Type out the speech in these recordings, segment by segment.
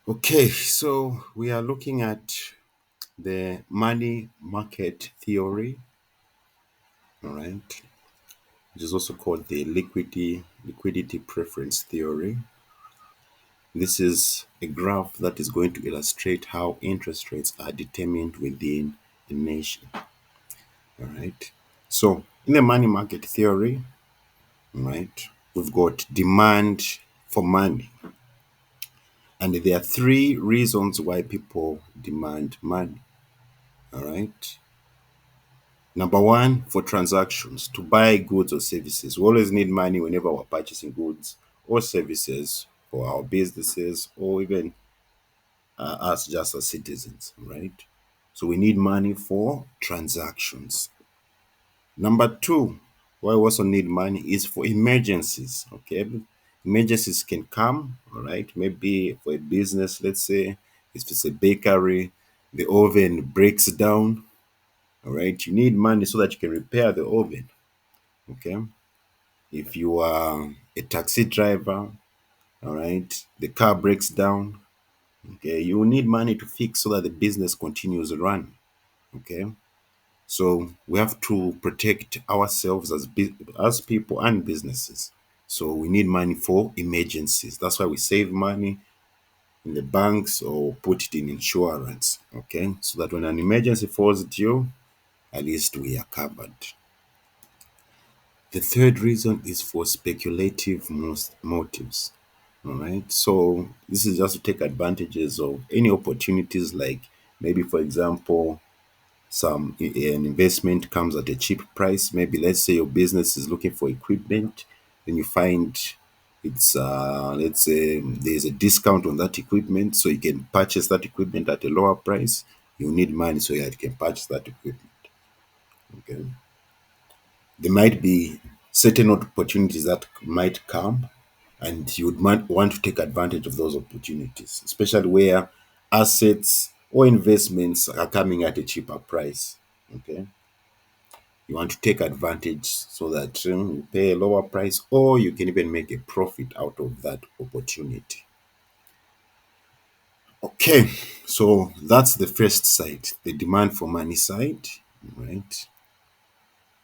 Okay, so we are looking at the money market theory, all right, which is also called the liquidity preference theory. This is a graph that is going to illustrate how interest rates are determined within the nation, all right. So in the money market theory, all right, we've got demand for money, and there are three reasons why people demand money, all right. Number one, for transactions, to buy goods or services. We always need money whenever we're purchasing goods or services for our businesses or even us just as citizens, right? So we need money for transactions. Number two, why we also need money is for emergencies, okay? Emergencies can come, all right? Maybe for a business, let's say, if it's a bakery, the oven breaks down, all right? You need money so that you can repair the oven. Okay. If you are a taxi driver, all right, the car breaks down. Okay. You need money to fix so that the business continues to run. Okay. So we have to protect ourselves as people and businesses. So we need money for emergencies. That's why we save money in the banks or put it in insurance. Okay. So that when an emergency falls due, at least we are covered. The third reason is for speculative motives. All right. So this is just to take advantages of any opportunities, like maybe, for example, an investment comes at a cheap price. Maybe let's say your business is looking for equipment, then you find it's let's say there's a discount on that equipment, so you can purchase that equipment at a lower price. You need money so that you can purchase that equipment. Okay. There might be certain opportunities that might come, and you would want to take advantage of those opportunities, especially where assets or investments are coming at a cheaper price. Okay, you want to take advantage so that you pay a lower price, or you can even make a profit out of that opportunity. Okay, so that's the first side, the demand for money side, right?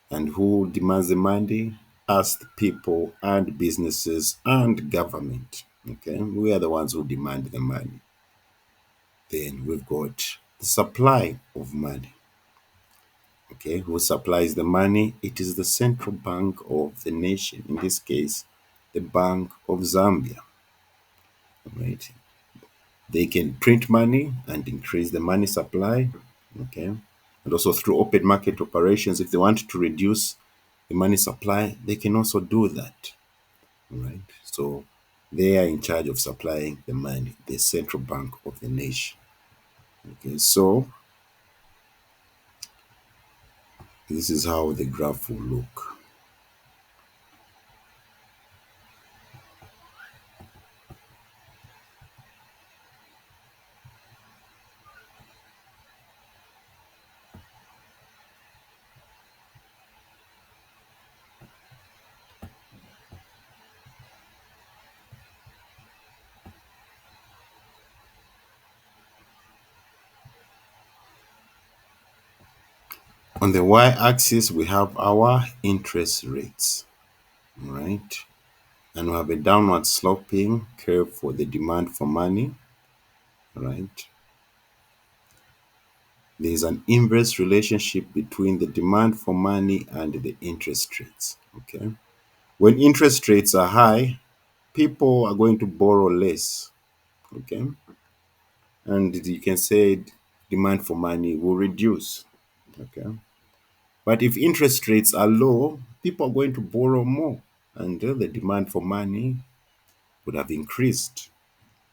And who demands the money? Us, the people, and businesses and government. Okay, we are the ones who demand the money. Then we've got the supply of money. Okay, who supplies the money? It is the central bank of the nation, in this case, the Bank of Zambia. Right? They can print money and increase the money supply. Okay, and also through open market operations, if they want to reduce the money supply, they can also do that. Right? So they are in charge of supplying the money, the central bank of the nation. Okay, so this is how the graph will look. On the y-axis, we have our interest rates, right? And we have a downward sloping curve for the demand for money, right? There is an inverse relationship between the demand for money and the interest rates, okay? When interest rates are high, people are going to borrow less, okay? And you can say demand for money will reduce, okay? But if interest rates are low, people are going to borrow more, and the demand for money would have increased.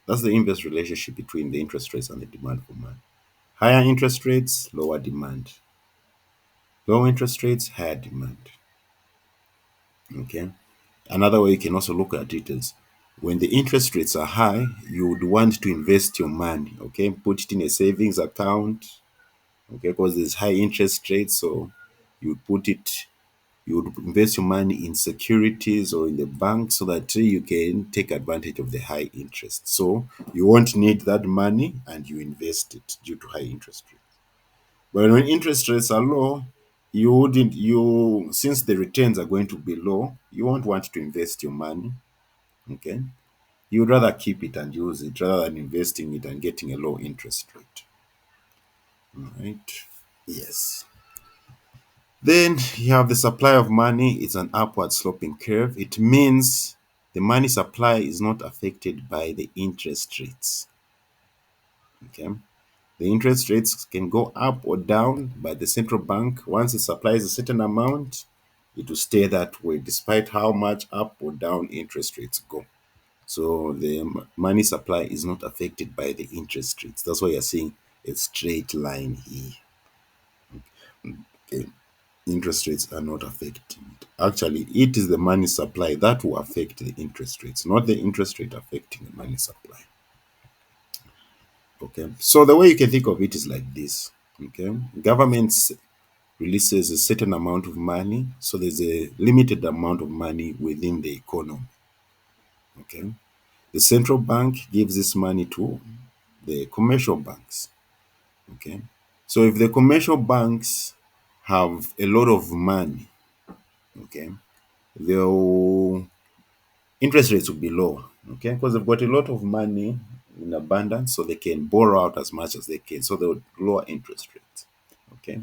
That's the inverse relationship between the interest rates and the demand for money. Higher interest rates, lower demand. Low interest rates, higher demand. Okay. Another way you can also look at it is when the interest rates are high, you would want to invest your money. Okay. Put it in a savings account. Okay. Because there's high interest rates. So you put it You would invest your money in securities or in the bank so that you can take advantage of the high interest. So you won't need that money and you invest it due to high interest rates. But when interest rates are low, you wouldn't you since the returns are going to be low, you won't want to invest your money. Okay. You'd rather keep it and use it rather than investing it and getting a low interest rate. All right. Yes. Then you have the supply of money. It's an upward sloping curve. It means the money supply is not affected by the interest rates. Okay. The interest rates can go up or down, but the central bank, once it supplies a certain amount, it will stay that way despite how much up or down interest rates go. So the money supply is not affected by the interest rates. That's why you're seeing a straight line here. Okay. Interest rates are not affecting it. Actually, it is the money supply that will affect the interest rates, not the interest rate affecting the money supply. Okay. So the way you can think of it is like this. Okay. Governments releases a certain amount of money, so there's a limited amount of money within the economy. Okay. The central bank gives this money to the commercial banks. Okay. So if the commercial banks have a lot of money, okay, they'll interest rates will be lower. Okay, because they've got a lot of money in abundance, so they can borrow out as much as they can. So they would lower interest rates. Okay.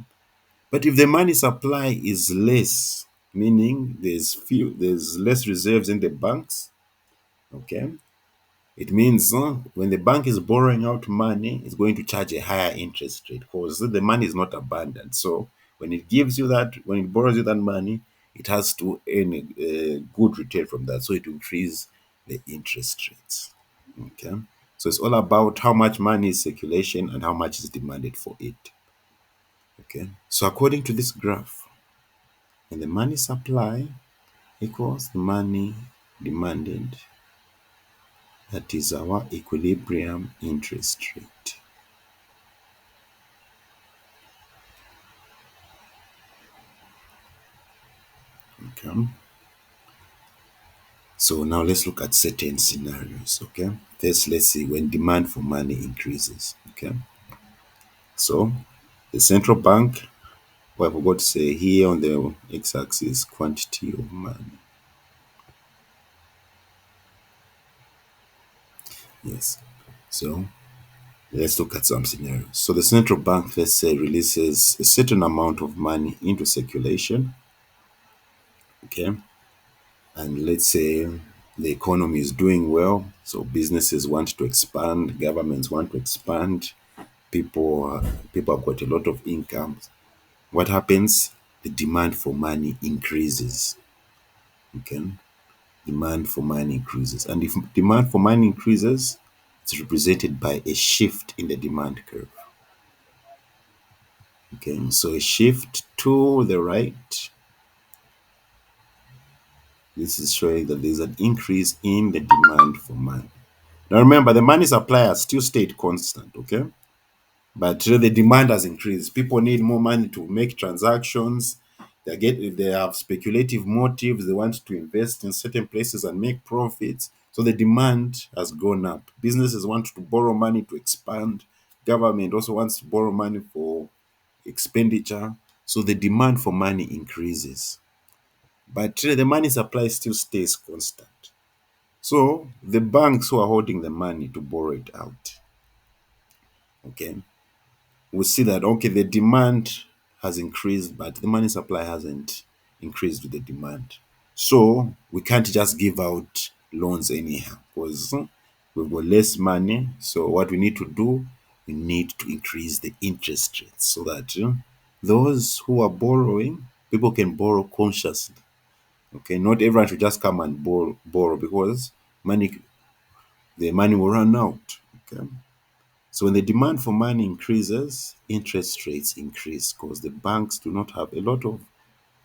But if the money supply is less, meaning there's less reserves in the banks, okay, it means when the bank is borrowing out money, it's going to charge a higher interest rate because the money is not abundant. So when it borrows you that money, it has to earn a good return from that. So it will increase the interest rates. Okay. So it's all about how much money is circulation and how much is demanded for it. Okay. So according to this graph, when the money supply equals the money demanded, that is our equilibrium interest rate. Okay. So now let's look at certain scenarios. Okay. First, let's see when demand for money increases. Okay. So the central bank, what I forgot to say here on the x-axis, quantity of money. Yes. So let's look at some scenarios. So the central bank, let's say, releases a certain amount of money into circulation. Okay. And let's say the economy is doing well, so businesses want to expand, governments want to expand, people have got a lot of income. What happens? The demand for money increases. Okay, demand for money increases, and if demand for money increases, it's represented by a shift in the demand curve. Okay, so a shift to the right. This is showing that there's an increase in the demand for money. Now remember, the money supply has still stayed constant, okay? But the demand has increased. People need more money to make transactions. They have speculative motives. They want to invest in certain places and make profits. So the demand has gone up. Businesses want to borrow money to expand. Government also wants to borrow money for expenditure. So the demand for money increases. But the money supply still stays constant. So the banks who are holding the money to borrow it out, okay, we see that okay, the demand has increased, but the money supply hasn't increased with the demand. So we can't just give out loans anyhow because we've got less money. So what we need to do, we need to increase the interest rates so that those who are borrowing, people can borrow consciously. Okay, not everyone should just come and borrow because money the money will run out. Okay. So when the demand for money increases, interest rates increase because the banks do not have a lot of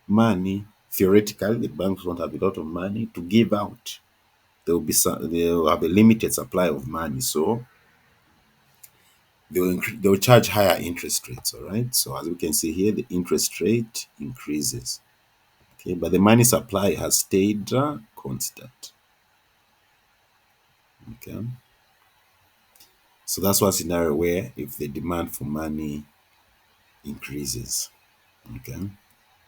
money. Theoretically, the banks don't have a lot of money to give out. They'll have a limited supply of money, so they'll charge higher interest rates. All right. So as we can see here, the interest rate increases. Okay, but the money supply has stayed constant. Okay, so that's one scenario where if the demand for money increases. Okay,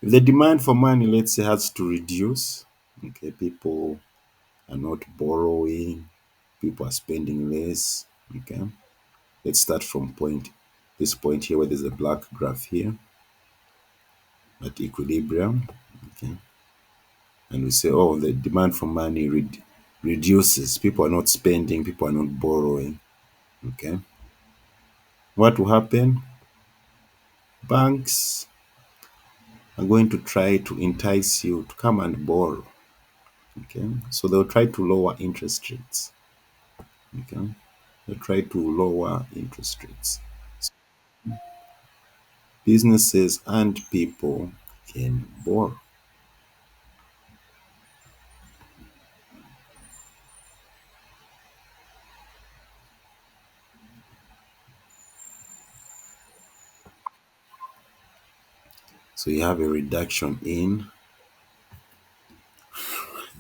if the demand for money, let's say, has to reduce, okay, people are not borrowing, people are spending less. Okay, let's start from this point here where there's a black graph here at equilibrium. Okay, and we say, oh, the demand for money reduces. People are not spending, people are not borrowing. Okay, what will happen? Banks are going to try to entice you to come and borrow. Okay, so they'll try to lower interest rates. Okay, they try to lower interest rates. Businesses and people can borrow. So you have a reduction in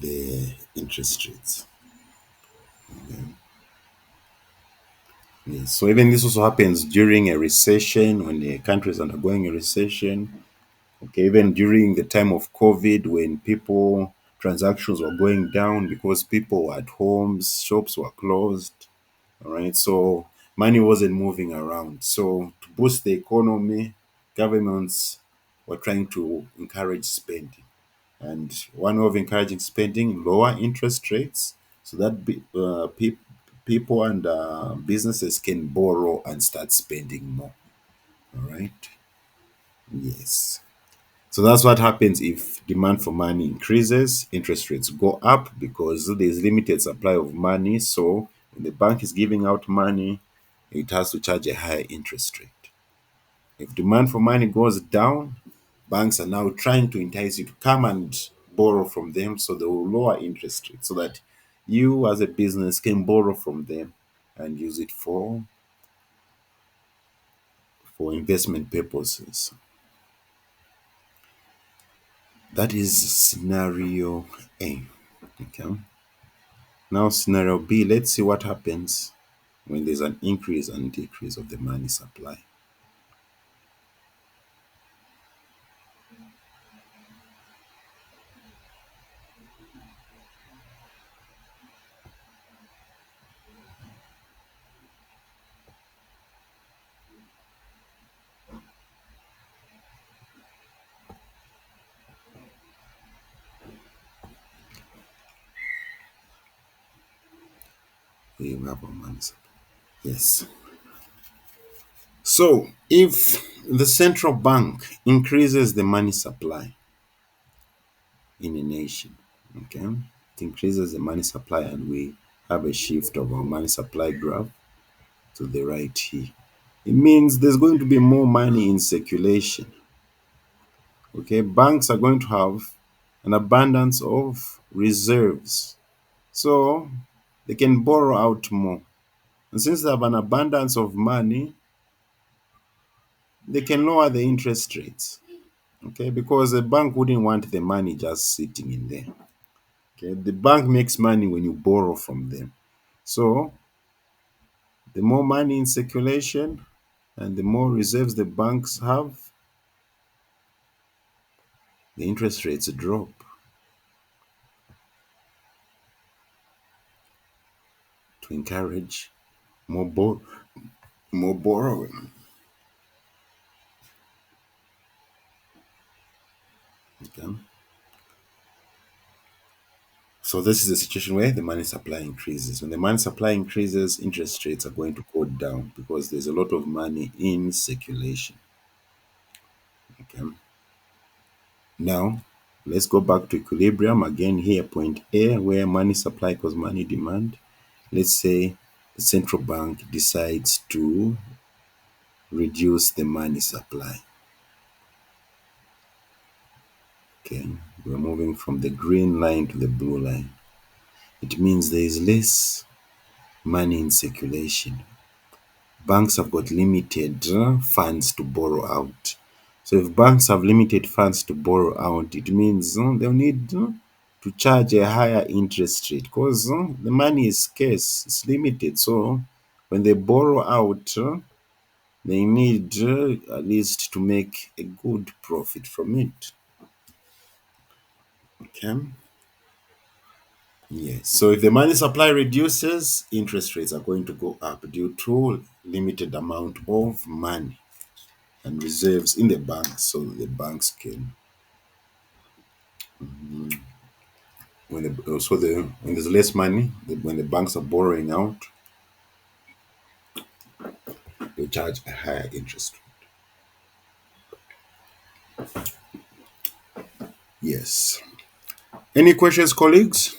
the interest rates. Yes. So even this also happens during a recession when the country is undergoing a recession. Okay, even during the time of COVID when people transactions were going down because people were at homes, shops were closed. All right. So money wasn't moving around. So to boost the economy, governments were trying to encourage spending. And one way of encouraging spending, lower interest rates, so that people and businesses can borrow and start spending more. All right. Yes. So that's what happens if demand for money increases, interest rates go up because there's limited supply of money. So when the bank is giving out money, it has to charge a higher interest rate. If demand for money goes down, banks are now trying to entice you to come and borrow from them, so they will lower interest rates so that you as a business can borrow from them and use it for investment purposes. That is scenario A. Okay. Now scenario B, let's see what happens when there's an increase and decrease of the money supply. Here we have our money supply. Yes. So if the central bank increases the money supply in a nation, okay, it increases the money supply and we have a shift of our money supply graph to the right here. It means there's going to be more money in circulation. Okay, banks are going to have an abundance of reserves. So they can borrow out more. And since they have an abundance of money, they can lower the interest rates. Okay, because the bank wouldn't want the money just sitting in there. Okay, the bank makes money when you borrow from them. So the more money in circulation and the more reserves the banks have, the interest rates drop to encourage more more borrowing. Okay. So this is a situation where the money supply increases. When the money supply increases, interest rates are going to go down because there's a lot of money in circulation. Okay. Now, let's go back to equilibrium again here, point A, where money supply equals money demand. Let's say the central bank decides to reduce the money supply. Okay, we're moving from the green line to the blue line. It means there is less money in circulation. Banks have got limited funds to borrow out. So if banks have limited funds to borrow out, it means they'll need to charge a higher interest rate because the money is scarce, it's limited. So when they borrow out, they need at least to make a good profit from it. Okay. Yes. So if the money supply reduces, interest rates are going to go up due to limited amount of money and reserves in the bank. So the banks can when there's less money, when the banks are borrowing out, they charge a higher interest rate. Yes. Any questions, colleagues?